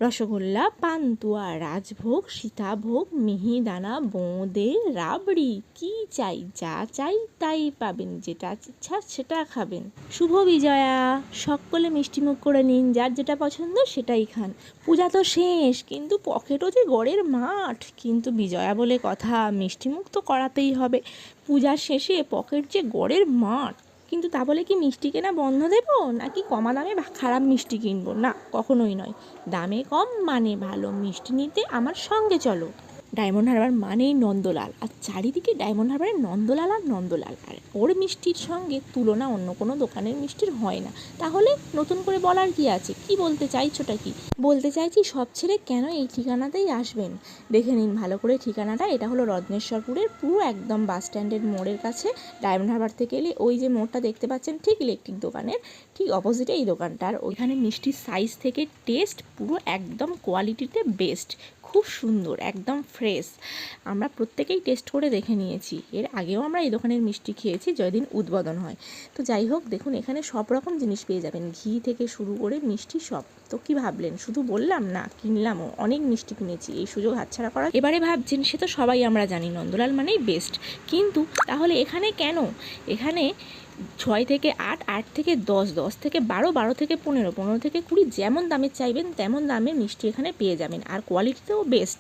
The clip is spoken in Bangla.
রসগোল্লা, পান্তুয়া, রাজভোগ, সীতাভোগ, মিহিদানা, বোঁদে, রাবড়ি, কি চাই, যা চাই তাই পাবেন, যেটা ইচ্ছা সেটা খাবেন। শুভ বিজয়া, সকলে মিষ্টিমুখ করে নিন, যার যেটা পছন্দ সেটাই খান। পূজা তো শেষ, কিন্তু পকেটও যে গড়ের মাঠ। কিন্তু বিজয়া বলে কথা, মিষ্টিমুখ তো করাতেই হবে। পূজার শেষে পকেট যে গড়ের মাঠ, কিন্তু তা বলে কি মিষ্টি কেনা বন্ধ দেবো, নাকি কমা দামে খারাপ মিষ্টি কিনবো? না, কখনোই নয়। দামে কম মানে ভালো মিষ্টি নিতে আমার সঙ্গে চলো। ডায়মন্ড হারবার মানেই নন্দলাল, আর চারিদিকে ডায়মন্ড হারবারের নন্দলাল আর নন্দলাল, আর ওর মিষ্টির সঙ্গে তুলনা অন্য কোনো দোকানের মিষ্টির হয় না। তাহলে নতুন করে বলার কি আছে? কি বলতে চাইছোটা কি? বলতে চাইছি সব ছেড়ে কেন এই ঠিকানাতেই আসবেন। দেখে নিন ভালো করে ঠিকানাটা, এটা হলো রত্নেশ্বরপুরের পুরো একদম বাস স্ট্যান্ডের মোড়ের কাছে। ডায়মন্ড হারবার থেকে এলে ওই যে মোড়টা দেখতে পাচ্ছেন ঠিক ইলেকট্রিক দোকানের ঠিক অপোজিটে এই দোকানটার। ওইখানে মিষ্টির সাইজ থেকে টেস্ট পুরো একদম কোয়ালিটিতে বেস্ট, খুব সুন্দর, একদম ফ্রেশ। আমরা প্রত্যেকেই টেস্ট করে দেখে নিয়েছি, এর আগেও আমরা এই দোকানের মিষ্টি খেয়েছি যেদিন উদ্বোধন হয়। তো যাই হোক, দেখুন এখানে সব রকম জিনিস পেয়ে যাবেন, ঘি থেকে শুরু করে মিষ্টি সব। তো কি ভাবলেন শুধু বললাম? না, কিনলামও, অনেক মিষ্টি কিনেছি। এই সুযোগ হাতছাড়া করা এবারে ভাবছেন, সে তো সবাই আমরা জানি নন্দলাল মানেই বেস্ট, কিন্তু তাহলে এখানে কেন? এখানে 6 থেকে 8, 8 থেকে 10, 10 থেকে 12, 12 থেকে 15, 15 থেকে 20, যেমন দামের চাইবেন তেমন দামের মিষ্টি এখানে পেয়ে যাবেন, আর কোয়ালিটিতেও বেস্ট।